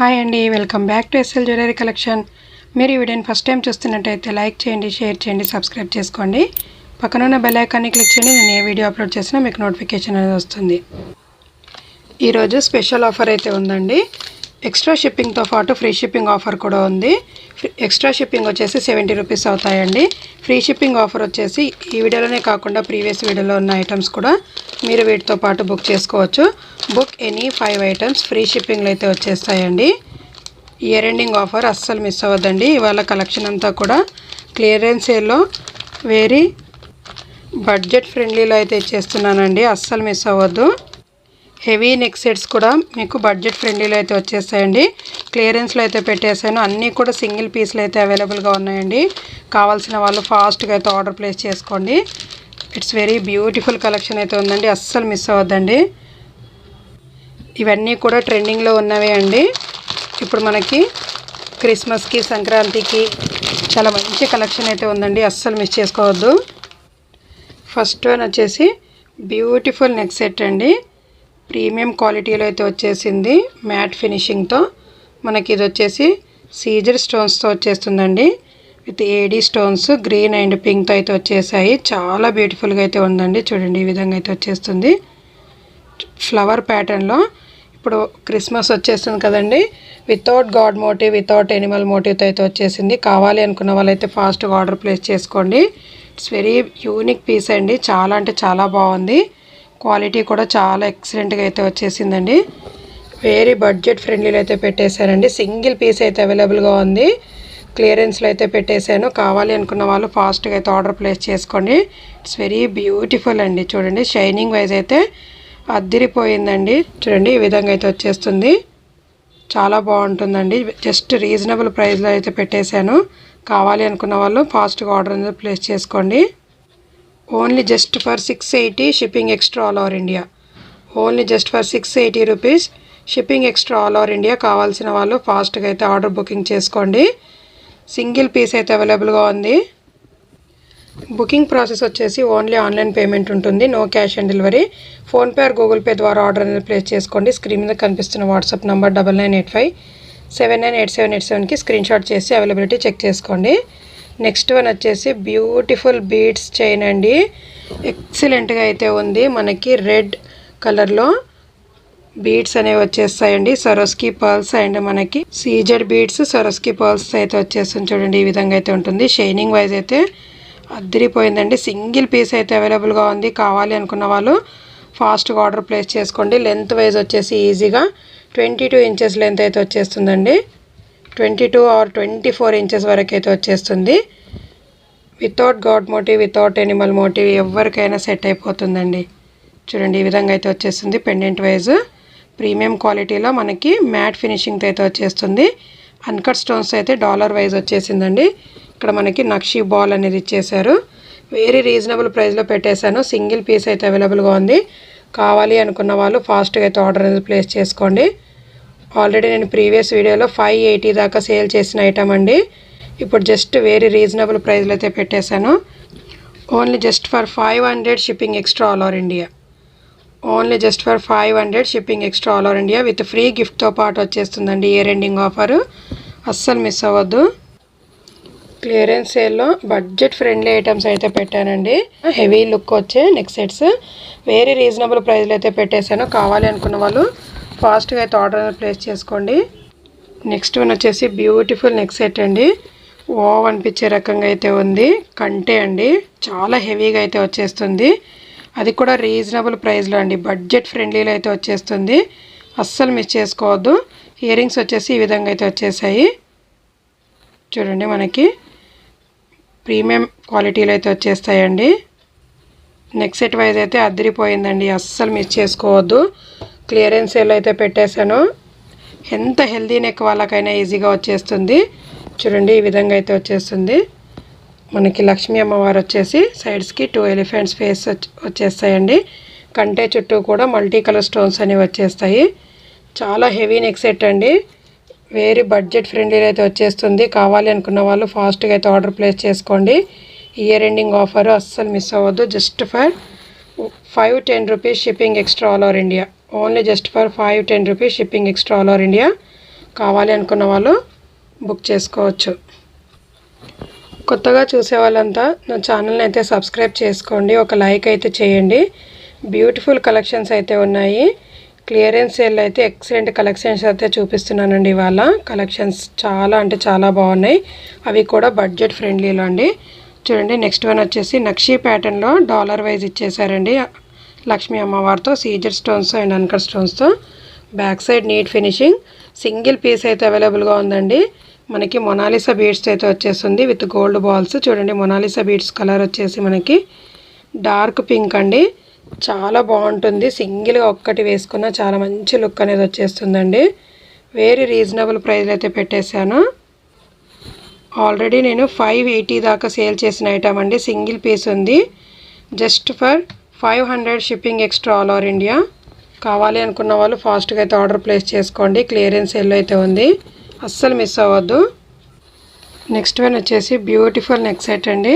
Hi అండి, welcome back to SL jewellery collection. మీరు ఈ వీడియోని ఫస్ట్ టైం చూస్తున్నట్టయితే లైక్ చేయండి, షేర్ చేయండి, సబ్స్క్రైబ్ చేసుకోండి. పక్కన ఉన్న బెల్ ఐకాన్ని క్లిక్ చేయండి. నేను ఏ వీడియో అప్లోడ్ చేసినా మీకు నోటిఫికేషన్ అనేది వస్తుంది. ఈరోజు స్పెషల్ ఆఫర్ అయితే ఉందండి. ఎక్స్ట్రా షిప్పింగ్తో పాటు ఫ్రీ షిప్పింగ్ ఆఫర్ కూడా ఉంది. ఎక్స్ట్రా షిప్పింగ్ వచ్చేసి 70 రూపీస్ అవుతాయండి. ఫ్రీ షిప్పింగ్ ఆఫర్ వచ్చేసి ఈ వీడియోలోనే కాకుండా ప్రీవియస్ వీడియోలో ఉన్న ఐటమ్స్ కూడా మీరు వీటితో పాటు బుక్ చేసుకోవచ్చు. బుక్ ఎనీ 5 ఐటమ్స్ ఫ్రీ షిప్పింగ్లో అయితే వచ్చేస్తాయండి. ఇయర్ ఎండింగ్ ఆఫర్ అస్సలు మిస్ అవ్వద్దండి. ఇవాళ కలెక్షన్ అంతా కూడా క్లియరెన్స్ సేల్లో వెరీ బడ్జెట్ ఫ్రెండ్లీలో అయితే ఇచ్చేస్తున్నానండి. అస్సలు మిస్ అవ్వద్దు. హెవీ నెక్ సెట్స్ కూడా మీకు బడ్జెట్ ఫ్రెండ్లీలో అయితే వచ్చేస్తాయండి. క్లియరెన్స్లో అయితే పెట్టేశాను. అన్నీ కూడా సింగిల్ పీస్లు అయితే అవైలబుల్గా ఉన్నాయండి. కావాల్సిన వాళ్ళు ఫాస్ట్గా అయితే ఆర్డర్ ప్లేస్ చేసుకోండి. ఇట్స్ వెరీ బ్యూటిఫుల్ కలెక్షన్ అయితే ఉందండి. అస్సలు మిస్ అవ్వద్దండి. ఇవన్నీ కూడా ట్రెండింగ్లో ఉన్నవే అండి. ఇప్పుడు మనకి క్రిస్మస్కి, సంక్రాంతికి చాలా మంచి కలెక్షన్ అయితే ఉందండి. అస్సలు మిస్ చేసుకోవద్దు. ఫస్ట్ వన్ వచ్చేసి బ్యూటిఫుల్ నెక్ సెట్ అండి. ప్రీమియం క్వాలిటీలో అయితే వచ్చేసింది. మ్యాట్ ఫినిషింగ్తో మనకి ఇది వచ్చేసి సీజర్ స్టోన్స్తో వచ్చేస్తుందండి. With AD stones green and పింక్తో అయితే వచ్చేసాయి. చాలా బ్యూటిఫుల్గా అయితే ఉందండి. చూడండి, ఈ విధంగా అయితే వచ్చేస్తుంది ఫ్లవర్ ప్యాటర్న్లో. ఇప్పుడు క్రిస్మస్ వచ్చేస్తుంది కదండి. Without god motive, without animal మోటివ్తో అయితే వచ్చేసింది. కావాలి అనుకున్న వాళ్ళైతే ఫాస్ట్గా ఆర్డర్ ప్లేస్ చేసుకోండి. ఇట్స్ వెరీ యూనిక్ పీస్ అండి. చాలా అంటే చాలా బాగుంది. క్వాలిటీ కూడా చాలా ఎక్సలెంట్గా అయితే వచ్చేసిందండి. వెరీ బడ్జెట్ ఫ్రెండ్లీలో అయితే పెట్టేశానండి. సింగిల్ పీస్ అయితే అవైలబుల్గా ఉంది. క్లియరెన్స్లో అయితే పెట్టేశాను. కావాలి అనుకున్న వాళ్ళు ఫాస్ట్గా అయితే ఆర్డర్ ప్లేస్ చేసుకోండి. ఇట్స్ వెరీ బ్యూటిఫుల్ అండి. చూడండి, షైనింగ్ వైజ్ అయితే అద్దిరిపోయిందండి. చూడండి, ఈ విధంగా అయితే వచ్చేస్తుంది. చాలా బాగుంటుందండి. జస్ట్ రీజనబుల్ ప్రైస్లో అయితే పెట్టేశాను. కావాలి అనుకున్న వాళ్ళు ఫాస్ట్గా ఆర్డర్ అనేది ప్లేస్ చేసుకోండి. Only just for 680 shipping extra all over India. Only just for 680 rupees shipping extra all over India. కావాల్సిన వాళ్ళు ఫాస్ట్గా అయితే ఆర్డర్ బుకింగ్ చేసుకోండి. సింగిల్ పీస్ అయితే అవైలబుల్గా ఉంది. బుకింగ్ ప్రాసెస్ వచ్చేసి ఓన్లీ ఆన్లైన్ పేమెంట్ ఉంటుంది. No cash on delivery. PhonePe or Google Pay ద్వారా ఆర్డర్ అనేది ప్లేస్ చేసుకోండి. స్క్రీన్ మీద కనిపిస్తున్న వాట్సాప్ నెంబర్ 9985798787కి స్క్రీన్ షాట్ చేసి అవైలబిలిటీ చెక్ చేసుకోండి. నెక్స్ట్ వన్ వచ్చేసి బ్యూటిఫుల్ బీడ్స్ చైన్ అండి. ఎక్సలెంట్గా అయితే ఉంది. మనకి రెడ్ కలర్లో బీడ్స్ అనేవి వచ్చేస్తాయండి. సరోస్కి పర్ల్స్ అండ్ మనకి సీజెడ్ బీడ్స్, సరోస్కి పర్ల్స్ అయితే వచ్చేస్తుంది. చూడండి, ఈ విధంగా అయితే ఉంటుంది. షైనింగ్ వైజ్ అయితే అద్దరిపోయిందండి. సింగిల్ పీస్ అయితే అవైలబుల్గా ఉంది. కావాలి అనుకున్న వాళ్ళు ఫాస్ట్గా ఆర్డర్ ప్లేస్ చేసుకోండి. లెంత్ వైజ్ వచ్చేసి ఈజీగా 22 ఇంచెస్ లెంత్ అయితే వచ్చేస్తుందండి. 22 ఆర్ 24 ఇంచెస్ వరకు అయితే వచ్చేస్తుంది. Without god motive, without animal motive ఎవరికైనా సెట్ అయిపోతుందండి. చూడండి, ఈ విధంగా అయితే వచ్చేస్తుంది. పెండెంట్ వైజ్ ప్రీమియం క్వాలిటీలో మనకి మ్యాట్ ఫినిషింగ్తో అయితే వచ్చేస్తుంది. అన్కట్ స్టోన్స్ అయితే డాలర్ వైజ్ వచ్చేసిందండి. ఇక్కడ మనకి నక్షి బాల్ అనేది ఇచ్చేశారు. వెరీ రీజనబుల్ ప్రైస్లో పెట్టేశాను. సింగిల్ పీస్ అయితే అవైలబుల్గా ఉంది. కావాలి అనుకున్న వాళ్ళు ఫాస్ట్గా అయితే ఆర్డర్ అనేది ప్లేస్ చేసుకోండి. ఆల్రెడీ నేను ప్రీవియస్ వీడియోలో 580 దాకా సేల్ చేసిన ఐటమ్ అండి. ఇప్పుడు జస్ట్ వెరీ రీజనబుల్ ప్రైస్లో అయితే పెట్టేశాను. Only just for 500 shipping extra all over India. Only just for 500 shipping extra all over India with free గిఫ్ట్తో పాటు వచ్చేస్తుందండి. ఇయర్ ఎండింగ్ ఆఫరు అస్సలు మిస్ అవ్వద్దు. క్లియరెన్స్ సేల్లో బడ్జెట్ ఫ్రెండ్లీ ఐటమ్స్ అయితే పెట్టానండి. హెవీ లుక్ వచ్చే నెక్ సెట్స్ వెరీ రీజనబుల్ ప్రైస్లో అయితే పెట్టేశాను. కావాలి అనుకున్న వాళ్ళు ఫాస్ట్గా అయితే ఆర్డర్ ప్లేస్ చేసుకోండి. నెక్స్ట్ వన్ వచ్చేసి బ్యూటిఫుల్ నెక్ సెట్ అండి. వావ్ అనిపించే రకంగా అయితే ఉంది. కంటే అండి చాలా హెవీగా అయితే వచ్చేస్తుంది. అది కూడా రీజనబుల్ ప్రైస్లో అండి. బడ్జెట్ ఫ్రెండ్లీలో అయితే వచ్చేస్తుంది. అస్సలు మిస్ చేసుకోవద్దు. ఇయర్ రింగ్స్ వచ్చేసి ఈ విధంగా అయితే వచ్చేసాయి. చూడండి, మనకి ప్రీమియం క్వాలిటీలో అయితే వచ్చేస్తాయండి. నెక్ సెట్ వైజ్ అయితే అదిరిపోయిందండి. అస్సలు మిస్ చేసుకోవద్దు. క్లియరెన్స్ సేల్ అయితే పెట్టేశాను. ఎంత హెల్దీ నెక్ వాళ్ళకైనా ఈజీగా వచ్చేస్తుంది. చూడండి, ఈ విధంగా అయితే వచ్చేస్తుంది. మనకి లక్ష్మీ అమ్మవారు వచ్చేసి సైడ్స్కి 2 ఎలిఫెంట్స్ ఫేస్ వచ్చేస్తాయండి. కంటే చుట్టూ కూడా మల్టీ కలర్ స్టోన్స్ అనేవి వచ్చేస్తాయి. చాలా హెవీ నెక్ సెట్ అండి. వెరీ బడ్జెట్ ఫ్రెండ్లీలో అయితే వచ్చేస్తుంది. కావాలి అనుకున్న వాళ్ళు ఫాస్ట్గా అయితే ఆర్డర్ ప్లేస్ చేసుకోండి. ఇయర్ ఎండింగ్ ఆఫర్ అస్సలు మిస్ అవ్వద్దు. Just for 510 rupees shipping extra all over India. Only just for 510 rupees shipping extra all over India. కావాలి అనుకున్న వాళ్ళు బుక్ చేసుకోవచ్చు. కొత్తగా చూసే వాళ్ళంతా నా ఛానల్ని అయితే సబ్స్క్రైబ్ చేసుకోండి, ఒక లైక్ అయితే చేయండి. బ్యూటిఫుల్ కలెక్షన్స్ అయితే ఉన్నాయి. క్లియరెన్స్ సేల్ అయితే ఎక్సలెంట్ కలెక్షన్స్ అయితే చూపిస్తున్నానండి. ఇవాళ కలెక్షన్స్ చాలా అంటే చాలా బాగున్నాయి, అవి కూడా బడ్జెట్ ఫ్రెండ్లీలో అండి. చూడండి, నెక్స్ట్ వన్ వచ్చేసి నక్షీ ప్యాటర్న్లో డాలర్ వైజ్ ఇచ్చేసారండి. లక్ష్మీ అమ్మవారితో సీజర్ స్టోన్స్ అండ్ అన్కట్ స్టోన్స్తో. Back side neat finishing, single piece అయితే అవైలబుల్గా ఉందండి. మనకి మొనాలిసా బీడ్స్ అయితే వచ్చేస్తుంది విత్ గోల్డ్ బాల్స్. చూడండి, మొనాలిసా బీడ్స్ కలర్ వచ్చేసి మనకి డార్క్ పింక్ అండి. చాలా బాగుంటుంది, సింగిల్గా ఒక్కటి వేసుకున్న చాలా మంచి లుక్ అనేది వచ్చేస్తుందండి. వెరీ రీజనబుల్ ప్రైస్ అయితే పెట్టేశాను. ఆల్రెడీ నేను 580 దాకా సేల్ చేసిన ఐటమ్ అండి. సింగిల్ పీస్ ఉంది, just for 500 shipping extra all over India. కావాలి అనుకున్న వాళ్ళు ఫాస్ట్గా అయితే ఆర్డర్ ప్లేస్ చేసుకోండి. క్లియరెన్స్ సేల్ అయితే ఉంది, అస్సలు మిస్ అవ్వద్దు. నెక్స్ట్ వన్ వచ్చేసి బ్యూటిఫుల్ నెక్ సెట్ అండి.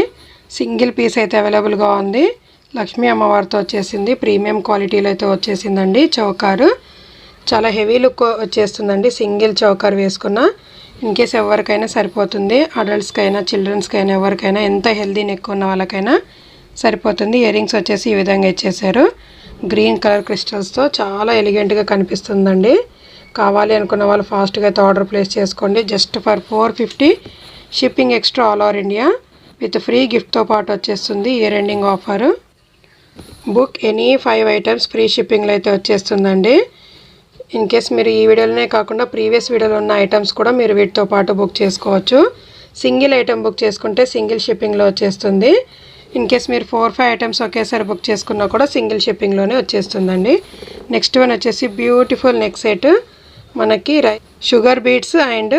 సింగిల్ పీస్ అయితే అవైలబుల్గా ఉంది. లక్ష్మీ అమ్మవారితో వచ్చేసింది, ప్రీమియం క్వాలిటీలో అయితే వచ్చేసిందండి. చౌకారు చాలా హెవీ లుక్ వచ్చేస్తుందండి. సింగిల్ చౌకార్ వేసుకున్న ఇన్కేస్ ఎవరికైనా సరిపోతుంది, అడల్ట్స్కైనా చిల్డ్రన్స్కైనా ఎవరికైనా, ఎంత హెల్దీ నెక్ ఉన్న వాళ్ళకైనా సరిపోతుంది. ఇయర్ రింగ్స్ వచ్చేసి ఈ విధంగా ఇచ్చేసారు, గ్రీన్ కలర్ క్రిస్టల్స్తో చాలా ఎలిగెంట్గా కనిపిస్తుందండి. కావాలి అనుకున్న వాళ్ళు ఫాస్ట్గా అయితే ఆర్డర్ ప్లేస్ చేసుకోండి. Just for 450 shipping extra all over India with free గిఫ్ట్తో పాటు వచ్చేస్తుంది. Year ending offer. Book any 5 items free షిప్పింగ్లో అయితే వచ్చేస్తుందండి. ఇన్ కేస్ మీరు ఈ వీడియోలోనే కాకుండా ప్రీవియస్ వీడియోలో ఉన్న ఐటమ్స్ కూడా మీరు వీటితో పాటు బుక్ చేసుకోవచ్చు. సింగిల్ ఐటమ్ బుక్ చేసుకుంటే సింగిల్ షిప్పింగ్లో వచ్చేస్తుంది. ఇన్ కేస్ మీరు 4-5 ఐటమ్స్ ఒకేసారి బుక్ చేసుకున్నా కూడా సింగిల్ షిప్పింగ్లోనే వచ్చేస్తుందండి. నెక్స్ట్ వన్ వచ్చేసి బ్యూటిఫుల్ నెక్ సెట్. మనకి షుగర్ బీడ్స్ అండ్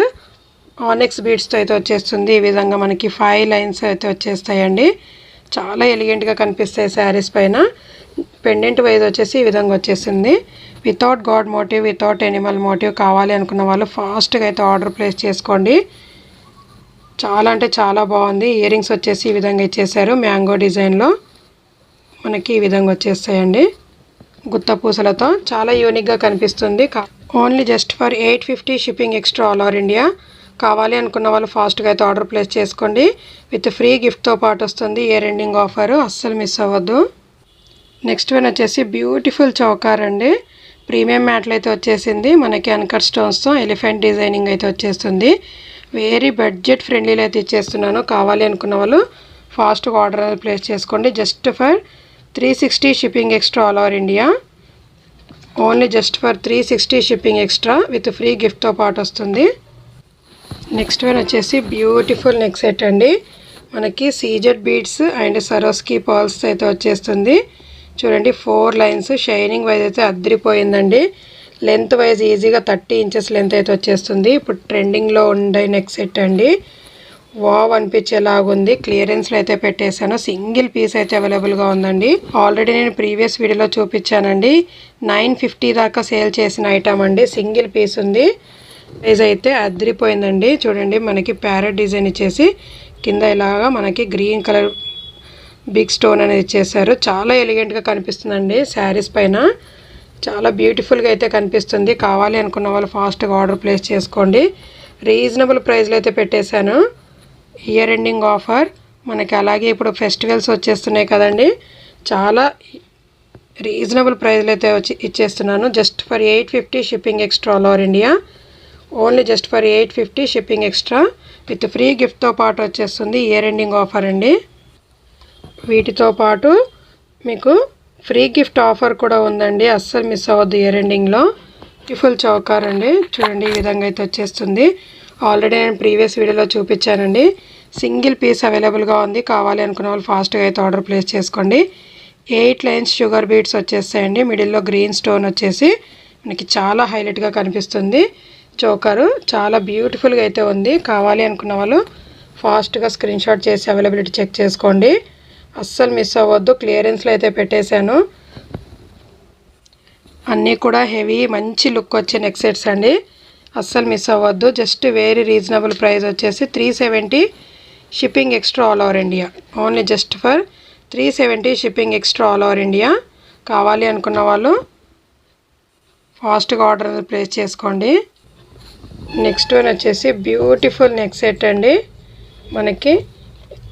ఆనెక్స్ బీడ్స్తో అయితే వచ్చేస్తుంది. ఈ విధంగా మనకి 5 లైన్స్ అయితే వచ్చేస్తాయండి. చాలా ఎలిగెంట్గా కనిపిస్తాయి శారీస్ పైన. పెండెంట్ వైజ్ వచ్చేసి ఈ విధంగా వచ్చేసింది, without god motive, without animal motive. కావాలి అనుకున్న వాళ్ళు ఫాస్ట్గా అయితే ఆర్డర్ ప్లేస్ చేసుకోండి. చాలా అంటే చాలా బాగుంది. ఇయర్ రింగ్స్ వచ్చేసి ఈ విధంగా ఇచ్చేసారు, మ్యాంగో డిజైన్లో మనకి ఈ విధంగా వచ్చేస్తాయండి, గుత్త పూసలతో. చాలా యూనిక్గా కనిపిస్తుంది. Only just for 850 shipping extra all over India. కావాలి అనుకున్న వాళ్ళు ఫాస్ట్గా అయితే ఆర్డర్ ప్లేస్ చేసుకోండి. విత్ ఫ్రీ గిఫ్ట్తో పాటు వస్తుంది. ఇయర్ ఎండింగ్ ఆఫర్, అస్సలు మిస్ అవ్వద్దు. నెక్స్ట్ వన్ వచ్చేసి బ్యూటిఫుల్ చౌకార్ అండి. ప్రీమియం మ్యాట్లు అయితే వచ్చేసింది. మనకి అన్కట్ స్టోన్స్తో ఎలిఫెంట్ డిజైనింగ్ అయితే వచ్చేస్తుంది. వెరీ బడ్జెట్ ఫ్రెండ్లీలో అయితే ఇచ్చేస్తున్నాను. కావాలి అనుకున్న వాళ్ళు ఫాస్ట్గా ఆర్డర్ ప్లేస్ చేసుకోండి. Just for 360 shipping extra all over India. Only just for 360 shipping extra with free గిఫ్ట్తో పాటు వస్తుంది. నెక్స్ట్ వన్ వచ్చేసి బ్యూటిఫుల్ నెక్ సెట్ అండి. మనకి CZ beads and Swarovski pearls అయితే వచ్చేస్తుంది. చూడండి, 4 లైన్స్, షైనింగ్ వైజ్ అయితే అద్దరిపోయిందండి. లెంత్ వైజ్ ఈజీగా 30 ఇంచెస్ లెంత్ అయితే వచ్చేస్తుంది. ఇప్పుడు ట్రెండింగ్లో ఉండే నెక్ సెట్ అండి. వావ్ అనిపించేలాగుంది. క్లియరెన్స్లో అయితే పెట్టేశాను. సింగిల్ పీస్ అయితే అవైలబుల్గా ఉందండి. ఆల్రెడీ నేను ప్రీవియస్ వీడియోలో చూపించానండి. 950 దాకా సేల్ చేసిన ఐటమ్ అండి. సింగిల్ పీస్ ఉంది. ప్రైజ్ అయితే అద్దరిపోయిందండి. చూడండి, మనకి ప్యారెట్ డిజైన్ ఇచ్చేసి కింద ఇలాగా మనకి గ్రీన్ కలర్ బిగ్ స్టోన్ అనేది ఇచ్చేసారు. చాలా ఎలిగెంట్గా కనిపిస్తుందండి శారీస్ పైన. చాలా బ్యూటిఫుల్గా అయితే కనిపిస్తుంది. కావాలి అనుకున్న వాళ్ళు ఫాస్ట్గా ఆర్డర్ ప్లేస్ చేసుకోండి. రీజనబుల్ ప్రైస్లో అయితే పెట్టేశాను. ఇయర్ ఎండింగ్ ఆఫర్ మనకి. అలాగే ఇప్పుడు ఫెస్టివల్స్ వచ్చేస్తున్నాయి కదండి, చాలా రీజనబుల్ ప్రైస్లో అయితే ఇచ్చేస్తున్నాను. Just for 850 shipping extra all over India. Only just for 850 shipping extra with free గిఫ్ట్తో పాటు వచ్చేస్తుంది. ఇయర్ ఎండింగ్ ఆఫర్ అండి. వీటితో పాటు మీకు ఫ్రీ గిఫ్ట్ ఆఫర్ కూడా ఉందండి, అస్సలు మిస్ అవ్వద్దు. ఇయర్ ఎండింగ్లో బ్యూటిఫుల్ చౌకార్ అండి. చూడండి, ఈ విధంగా అయితే వచ్చేస్తుంది. ఆల్రెడీ నేను ప్రీవియస్ వీడియోలో చూపించానండి. సింగిల్ పీస్ అవైలబుల్గా ఉంది. కావాలి అనుకున్న వాళ్ళు ఫాస్ట్గా అయితే ఆర్డర్ ప్లేస్ చేసుకోండి. 8 లైన్స్ షుగర్ బీడ్స్ వచ్చేస్తాయండి. మిడిల్లో గ్రీన్ స్టోన్ వచ్చేసి మనకి చాలా హైలైట్గా కనిపిస్తుంది. చోకరు చాలా బ్యూటిఫుల్గా అయితే ఉంది. కావాలి అనుకున్న వాళ్ళు ఫాస్ట్గా స్క్రీన్ షాట్ చేసి అవైలబిలిటీ చెక్ చేసుకోండి, అస్సలు మిస్ అవ్వద్దు. క్లియరెన్స్లో అయితే పెట్టేశాను. అన్నీ కూడా హెవీ మంచి లుక్ వచ్చే నెక్ సెట్స్ అండి, అస్సలు మిస్ అవ్వద్దు. జస్ట్ వెరీ రీజనబుల్ ప్రైస్ వచ్చేసి 370 shipping extra all over India. Only just for 370 shipping extra all over India. కావాలి అనుకున్న వాళ్ళు ఫాస్ట్గా ఆర్డర్ ప్లేస్ చేసుకోండి. నెక్స్ట్ వన్ వచ్చేసి బ్యూటిఫుల్ నెక్ సెట్ అండి. మనకి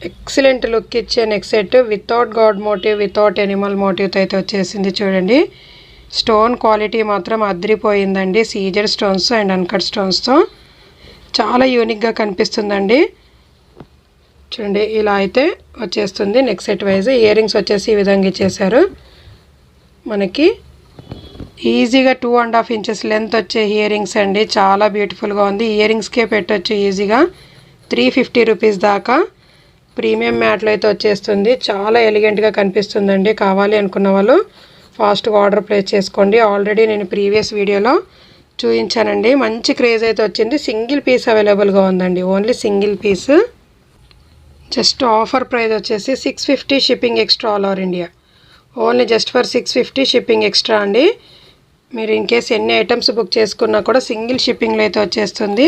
ఎక్సలెంట్ లుక్ ఇచ్చే neck set without god motive, without animal మోటివ్తో అయితే వచ్చేసింది. చూడండి స్టోన్ క్వాలిటీ మాత్రం అదిరిపోయిందండి. సీజర్ స్టోన్స్ అండ్ అన్కట్ స్టోన్స్తో చాలా యూనిక్గా కనిపిస్తుందండి. చూడండి ఇలా అయితే వచ్చేస్తుంది neck set wise. Earrings వచ్చేసి ఈ విధంగా ఇచ్చేసారు. మనకి ఈజీగా 2.5 ఇంచెస్ లెంత్ వచ్చే ఇయర్ రింగ్స్ అండి. చాలా బ్యూటిఫుల్గా ఉంది. ఇయర్ రింగ్స్కే పెట్టవచ్చు ఈజీగా. 350 రూపీస్ దాకా ప్రీమియం మ్యాట్లో అయితే వచ్చేస్తుంది. చాలా ఎలిగెంట్గా కనిపిస్తుందండి. కావాలి అనుకున్న వాళ్ళు ఫాస్ట్గా ఆర్డర్ ప్లేస్ చేసుకోండి. ఆల్రెడీ నేను ప్రీవియస్ వీడియోలో చూపించానండి. మంచి క్రేజ్ అయితే వచ్చింది. సింగిల్ పీస్ అవైలబుల్గా ఉందండి. Only single piece. Just offer price వచ్చేసి 650 shipping extra all over India. Only just for 650 shipping extra అండి. మీరు ఇన్ కేస్ ఎన్ని ఐటమ్స్ బుక్ చేసుకున్నా కూడా సింగిల్ షిప్పింగ్లో అయితే వచ్చేస్తుంది.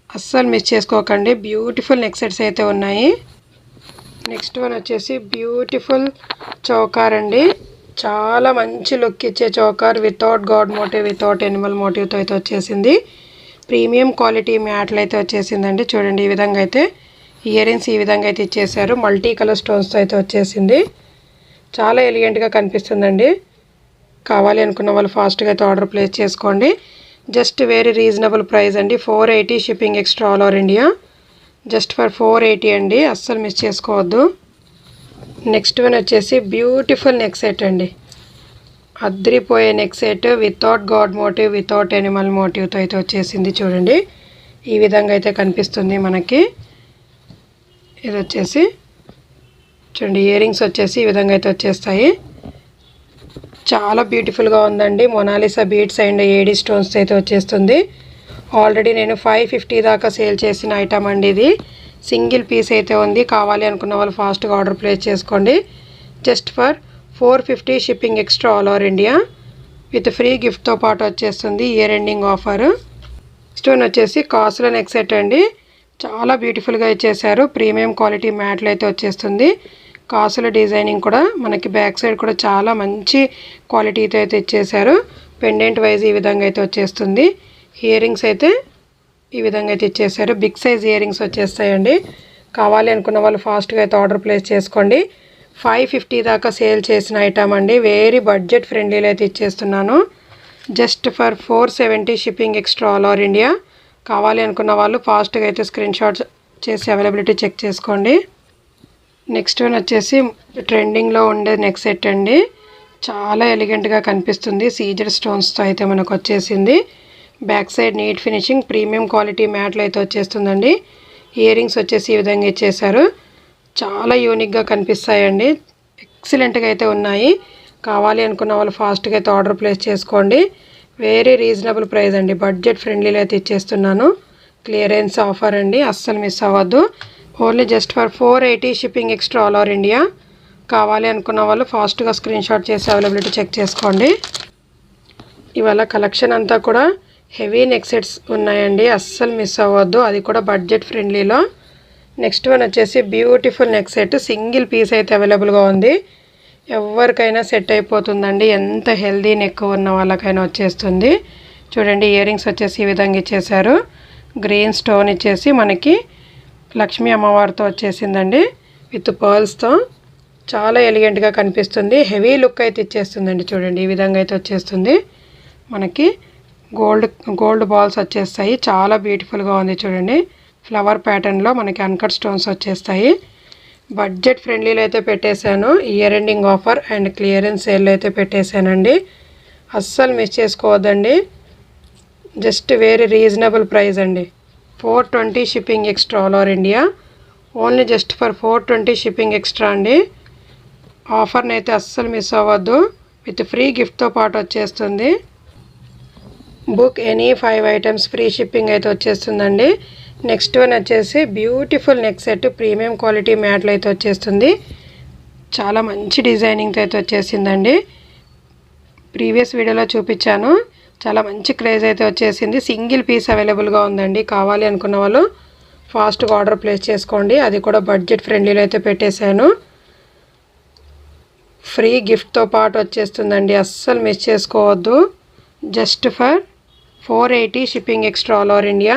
అస్సలు మిస్ చేసుకోకండి. బ్యూటిఫుల్ నెక్ సెట్స్ అయితే ఉన్నాయి. నెక్స్ట్ వన్ వచ్చేసి బ్యూటిఫుల్ చౌకార్ అండి. చాలా మంచి లుక్ ఇచ్చే choker without god motive, without animal మోటివ్తో అయితే వచ్చేసింది. ప్రీమియం క్వాలిటీ మ్యాట్లు అయితే వచ్చేసిందండి. చూడండి ఈ విధంగా అయితే ఇయర్ రింగ్స్ ఈ విధంగా అయితే ఇచ్చేసారు. మల్టీ కలర్ స్టోన్స్తో అయితే వచ్చేసింది. చాలా ఎలిగెంట్గా కనిపిస్తుందండి. కావాలి అనుకున్న వాళ్ళు ఫాస్ట్గా అయితే ఆర్డర్ ప్లేస్ చేసుకోండి. జస్ట్ వెరీ రీజనబుల్ ప్రైస్ అండి. 480 shipping extra all over India. Just for 480 అండి. అస్సలు మిస్ చేసుకోవద్దు. నెక్స్ట్ వన్ వచ్చేసి బ్యూటిఫుల్ నెక్ సెట్ అండి. అద్రిపోయే neck set without god motive, without animal మోటివ్తో అయితే వచ్చేసింది. చూడండి ఈ విధంగా అయితే కనిపిస్తుంది మనకి. ఇది వచ్చేసి చూడండి ఇయర్ రింగ్స్ వచ్చేసి ఈ విధంగా అయితే వచ్చేస్తాయి. చాలా బ్యూటిఫుల్గా ఉందండి. Mona Lisa beads and AD stones అయితే వచ్చేస్తుంది. ఆల్రెడీ నేను 550 దాకా సేల్ చేసిన ఐటమ్ అండి. ఇది సింగిల్ పీస్ అయితే ఉంది. కావాలి అనుకున్న వాళ్ళు ఫాస్ట్గా ఆర్డర్ ప్లేస్ చేసుకోండి. Just for 450 shipping extra all over India with free గిఫ్ట్తో పాటు వచ్చేస్తుంది. Year ending offer. స్టోన్ వచ్చేసి కాసుల నెక్ సెట్ అండి. చాలా బ్యూటిఫుల్గా ఇచ్చేసారు. ప్రీమియం క్వాలిటీ మ్యాట్లు అయితే వచ్చేస్తుంది. కాసుల డిజైనింగ్ కూడా మనకి బ్యాక్ సైడ్ కూడా చాలా మంచి క్వాలిటీతో అయితే ఇచ్చేసారు. పెండెంట్ వైజ్ ఈ విధంగా అయితే వచ్చేస్తుంది. ఇయర్ రింగ్స్ అయితే ఈ విధంగా అయితే ఇచ్చేసారు. బిగ్ సైజ్ ఇయర్ రింగ్స్ వచ్చేస్తాయండి. కావాలి అనుకున్న వాళ్ళు ఫాస్ట్గా అయితే ఆర్డర్ ప్లేస్ చేసుకోండి. 550 దాకా సేల్ చేసిన ఐటమ్ అండి. వెరీ బడ్జెట్ ఫ్రెండ్లీలో అయితే ఇచ్చేస్తున్నాను. Just for 470 shipping extra all over India. కావాలి అనుకున్న వాళ్ళు ఫాస్ట్గా అయితే స్క్రీన్ షాట్స్ చేసి అవైలబిలిటీ చెక్ చేసుకోండి. నెక్స్ట్ వన్ వచ్చేసి ట్రెండింగ్లో ఉండే నెక్ సెట్ అండి. చాలా ఎలిగెంట్గా కనిపిస్తుంది. సీజర్ స్టోన్స్తో అయితే మనకు వచ్చేసింది. Back side neat finishing premium quality మ్యాట్లు అయితే వచ్చేస్తుందండి. ఇయర్ రింగ్స్ వచ్చేసి ఈ విధంగా ఇచ్చేసారు. చాలా యూనిక్గా కనిపిస్తాయండి. ఎక్సలెంట్గా అయితే ఉన్నాయి. కావాలి అనుకున్న వాళ్ళు ఫాస్ట్గా అయితే ఆర్డర్ ప్లేస్ చేసుకోండి. వెరీ రీజనబుల్ ప్రైస్ అండి. బడ్జెట్ ఫ్రెండ్లీలో అయితే ఇచ్చేస్తున్నాను. క్లియరెన్స్ ఆఫర్ అండి. అస్సలు మిస్ అవ్వద్దు. Only just for 480 shipping extra all over India. కావాలి అనుకున్న వాళ్ళు ఫాస్ట్గా స్క్రీన్ షాట్ చేసి అవైలబిలిటీ చెక్ చేసుకోండి. ఇవాళ కలెక్షన్ అంతా కూడా హెవీ నెక్ సెట్స్ ఉన్నాయండి. అస్సలు మిస్ అవ్వద్దు. అది కూడా బడ్జెట్ ఫ్రెండ్లీలో. నెక్స్ట్ వన్ వచ్చేసి beautiful neck set. Single piece అయితే అవైలబుల్గా ఉంది. ఎవరికైనా సెట్ అయిపోతుందండి. ఎంత హెల్దీ నెక్ ఉన్న వాళ్ళకైనా వచ్చేస్తుంది. చూడండి ఇయర్ రింగ్స్ వచ్చేసి ఈ విధంగా ఇచ్చేసారు. గ్రీన్ స్టోన్ ఇచ్చేసి మనకి లక్ష్మీ అమ్మవారితో వచ్చేసిందండి. విత్ పర్ల్స్తో చాలా ఎలిగెంట్గా కనిపిస్తుంది. హెవీ లుక్ అయితే ఇచ్చేస్తుందండి. చూడండి ఈ విధంగా అయితే వచ్చేస్తుంది. మనకి గోల్డ్ బాల్స్ వచ్చేస్తాయి. చాలా బ్యూటిఫుల్గా ఉంది. చూడండి ఫ్లవర్ ప్యాటర్న్లో మనకి అన్కట్ స్టోన్స్ వచ్చేస్తాయి. బడ్జెట్ ఫ్రెండ్లీలో అయితే పెట్టేశాను. Year ending offer and clearance sale అయితే పెట్టేశానండి. అస్సలు మిస్ చేసుకోవద్దండి. జస్ట్ వెరీ రీజనబుల్ ప్రైస్ అండి. 420 shipping extra all over India. Only just for 420 shipping extra అండి. ఆఫర్ని అయితే అస్సలు మిస్ అవ్వద్దు. విత్ ఫ్రీ గిఫ్ట్తో పాటు వచ్చేస్తుంది. Book any 5 items free shipping అయితే వచ్చేస్తుందండి. నెక్స్ట్ వన్ వచ్చేసి beautiful neck set premium quality మ్యాట్లు అయితే వచ్చేస్తుంది. చాలా మంచి డిజైనింగ్తో అయితే వచ్చేసిందండి. ప్రీవియస్ వీడియోలో చూపించాను. చాలా మంచి క్రేజ్ అయితే వచ్చేసింది. సింగిల్ పీస్ అవైలబుల్గా ఉందండి. కావాలి అనుకున్న వాళ్ళు ఫాస్ట్గా ఆర్డర్ ప్లేస్ చేసుకోండి. అది కూడా బడ్జెట్ ఫ్రెండ్లీలో అయితే పెట్టేశాను. ఫ్రీ గిఫ్ట్తో పాటు వచ్చేస్తుందండి. అస్సలు మిస్ చేసుకోవద్దు. Just for 480 shipping extra all over India.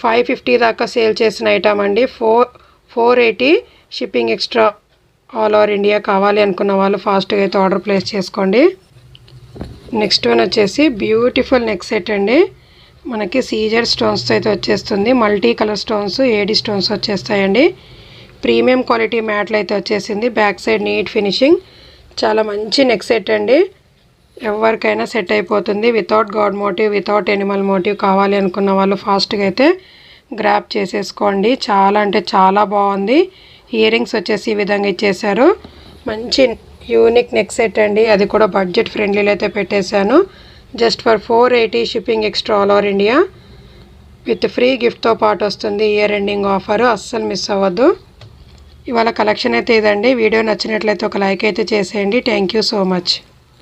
550 దాకా సేల్ చేసిన ఐటమ్ అండి. 480 shipping extra all over India. కావాలి అనుకున్న వాళ్ళు ఫాస్ట్గా అయితే ఆర్డర్ ప్లేస్ చేసుకోండి. నెక్స్ట్ వన్ వచ్చేసి బ్యూటిఫుల్ నెక్ సెట్ అండి. మనకి సీజర్ స్టోన్స్తో అయితే వచ్చేస్తుంది. Multi colour stones, A D stones వచ్చేస్తాయండి. ప్రీమియం క్వాలిటీ మ్యాట్లు అయితే వచ్చేసింది. Back side neat finishing. చాలా మంచి నెక్ సెట్ అండి. ఎవరికైనా సెట్ అయిపోతుంది. Without god motive, without animal motive కావాలి అనుకున్న వాళ్ళు ఫాస్ట్గా అయితే గ్రాప్ చేసేసుకోండి. చాలా అంటే చాలా బాగుంది. ఇయర్ రింగ్స్ వచ్చేసి ఈ విధంగా ఇచ్చేసారు. మంచి యూనిక్ నెక్ సెట్ అండి. అది కూడా బడ్జెట్ ఫ్రెండ్లీలో అయితే పెట్టేశాను. Just for 480 shipping extra all over India. With free గిఫ్ట్తో పాటు వస్తుంది. ఇయర్ ఎండింగ్ ఆఫర్ అస్సలు మిస్ అవ్వద్దు. ఇవాళ కలెక్షన్ అయితే ఇదండి. వీడియో నచ్చినట్లయితే ఒక లైక్ అయితే చేసేయండి. Thank you so much.